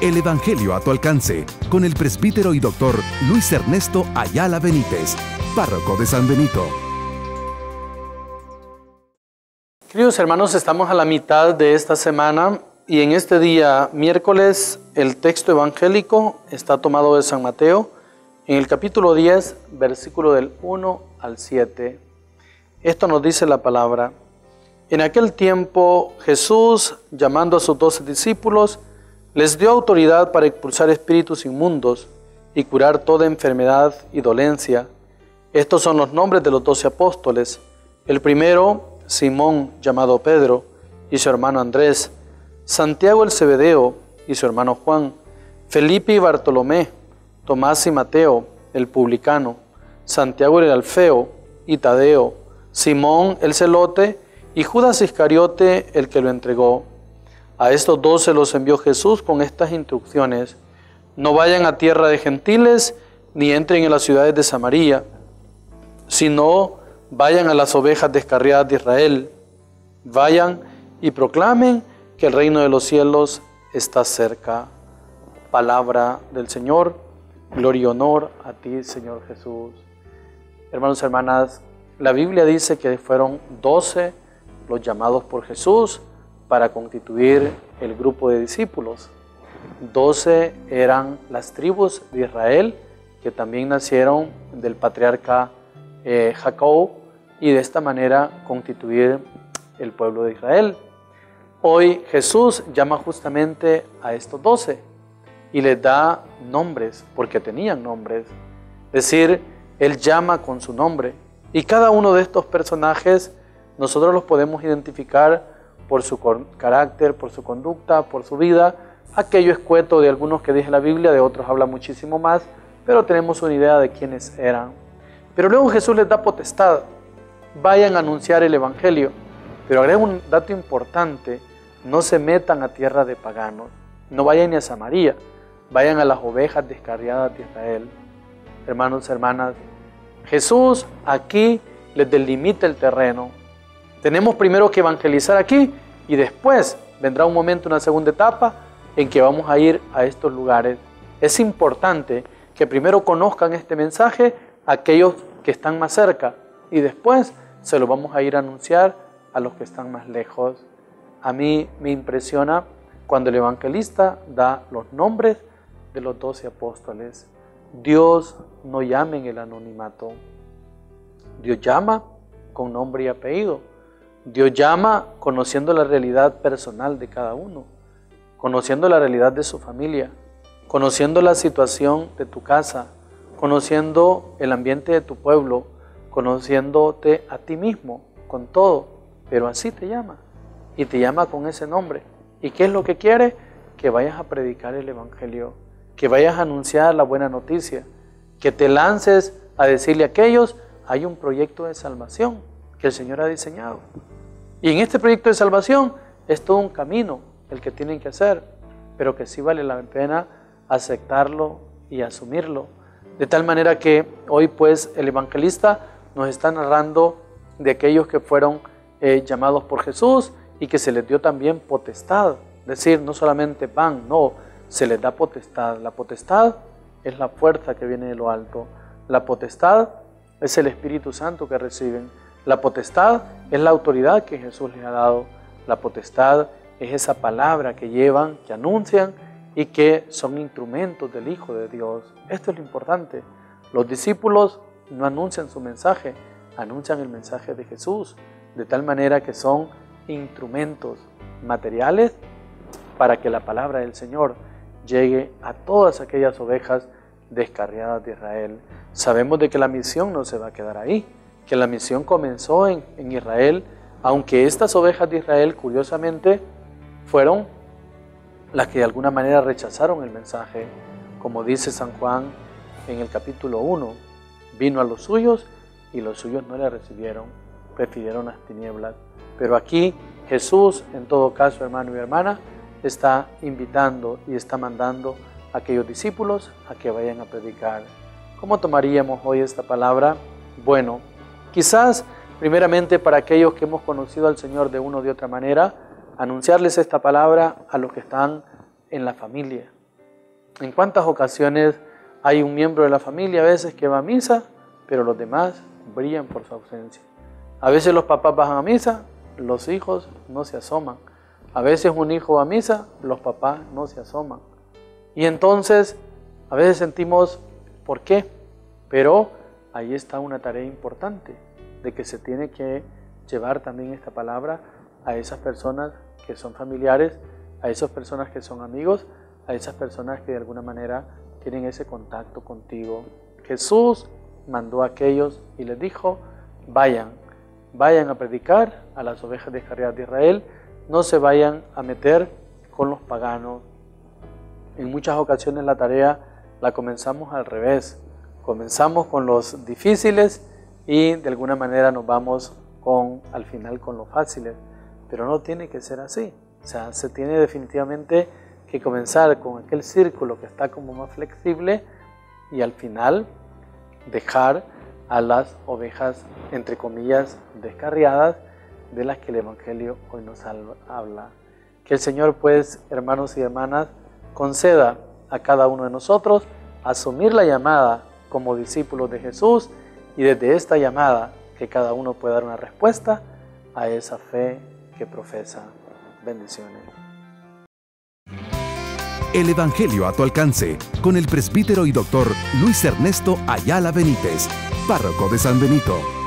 El Evangelio a tu alcance, con el presbítero y doctor Luis Ernesto Ayala Benítez, párroco de San Benito. Queridos hermanos, estamos a la mitad de esta semana y en este día, miércoles, el texto evangélico está tomado de San Mateo, en el capítulo 10, versículo del 1 al 7. Esto nos dice la palabra: En aquel tiempo, Jesús, llamando a sus 12 discípulos, les dio autoridad para expulsar espíritus inmundos y curar toda enfermedad y dolencia. Estos son los nombres de los 12 apóstoles. El primero, Simón, llamado Pedro, y su hermano Andrés; Santiago el Zebedeo, y su hermano Juan; Felipe y Bartolomé; Tomás y Mateo, el publicano; Santiago el Alfeo, y Tadeo; Simón el Celote, y Judas Iscariote, el que lo entregó. A estos 12 los envió Jesús con estas instrucciones: No vayan a tierra de gentiles, ni entren en las ciudades de Samaria, sino vayan a las ovejas descarriadas de Israel. Vayan y proclamen que el reino de los cielos está cerca. Palabra del Señor. Gloria y honor a ti, Señor Jesús. Hermanos y hermanas, la Biblia dice que fueron 12 los llamados por Jesús para constituir el grupo de discípulos. 12 eran las tribus de Israel, que también nacieron del patriarca Jacob, y de esta manera constituir el pueblo de Israel. Hoy Jesús llama justamente a estos 12 y les da nombres, porque tenían nombres. Es decir, Él llama con su nombre. Y cada uno de estos personajes nosotros los podemos identificar por su carácter, por su conducta, por su vida. Aquello escueto de algunos que dice la Biblia, de otros habla muchísimo más, pero tenemos una idea de quiénes eran. Pero luego Jesús les da potestad: vayan a anunciar el Evangelio. Pero agrega un dato importante: no se metan a tierra de paganos, no vayan ni a Samaria, vayan a las ovejas descarriadas de Israel. Hermanos y hermanas, Jesús aquí les delimita el terreno. Tenemos primero que evangelizar aquí y después vendrá un momento, una segunda etapa, en que vamos a ir a estos lugares. Es importante que primero conozcan este mensaje aquellos que están más cerca y después se lo vamos a ir a anunciar a los que están más lejos. A mí me impresiona cuando el evangelista da los nombres de los 12 apóstoles. Dios no llama en el anonimato. Dios llama con nombre y apellido. Dios llama conociendo la realidad personal de cada uno, conociendo la realidad de su familia, conociendo la situación de tu casa, conociendo el ambiente de tu pueblo, conociéndote a ti mismo, con todo, pero así te llama, y te llama con ese nombre. ¿Y qué es lo que quiere? Que vayas a predicar el Evangelio, que vayas a anunciar la buena noticia, que te lances a decirle a aquellos: hay un proyecto de salvación que el Señor ha diseñado. Y en este proyecto de salvación es todo un camino el que tienen que hacer, pero que sí vale la pena aceptarlo y asumirlo. De tal manera que hoy pues el evangelista nos está narrando de aquellos que fueron llamados por Jesús y que se les dio también potestad. Es decir, no solamente van, no, se les da potestad. La potestad es la fuerza que viene de lo alto. La potestad es el Espíritu Santo que reciben. La potestad es la autoridad que Jesús les ha dado. La potestad es esa palabra que llevan, que anuncian y que son instrumentos del Hijo de Dios. Esto es lo importante. Los discípulos no anuncian su mensaje, anuncian el mensaje de Jesús, de tal manera que son instrumentos materiales para que la palabra del Señor llegue a todas aquellas ovejas descarriadas de Israel. Sabemos de que la misión no se va a quedar ahí, que la misión comenzó en Israel, aunque estas ovejas de Israel, curiosamente, fueron las que de alguna manera rechazaron el mensaje. Como dice San Juan en el capítulo 1, vino a los suyos y los suyos no le recibieron, prefirieron las tinieblas. Pero aquí Jesús, en todo caso, hermano y hermana, está invitando y está mandando a aquellos discípulos a que vayan a predicar. ¿Cómo tomaríamos hoy esta palabra? Bueno, quizás primeramente para aquellos que hemos conocido al Señor de una o de otra manera, anunciarles esta palabra a los que están en la familia, ¿En cuántas ocasiones hay un miembro de la familia a veces que va a misa, pero los demás brillan por su ausencia? A veces los papás van a misa, los hijos no se asoman. A veces un hijo va a misa, los papás no se asoman. Y entonces a veces sentimos, ¿por qué? Pero ahí está una tarea importante, de que se tiene que llevar también esta palabra a esas personas que son familiares, a esas personas que son amigos, a esas personas que de alguna manera tienen ese contacto contigo. Jesús mandó a aquellos y les dijo, vayan a predicar a las ovejas descarriadas de Israel, no se vayan a meter con los paganos. En muchas ocasiones la tarea la comenzamos al revés, comenzamos con los difíciles y de alguna manera nos vamos al final con los fáciles, pero no tiene que ser así. O sea, se tiene definitivamente que comenzar con aquel círculo que está como más flexible y al final dejar a las ovejas, entre comillas, descarriadas, de las que el Evangelio hoy nos habla. Que el Señor, pues, hermanos y hermanas, conceda a cada uno de nosotros asumir la llamada como discípulos de Jesús y desde esta llamada que cada uno pueda dar una respuesta a esa fe que profesa. Bendiciones. El Evangelio a tu alcance, con el presbítero y doctor Luis Ernesto Ayala Benítez, párroco de San Benito.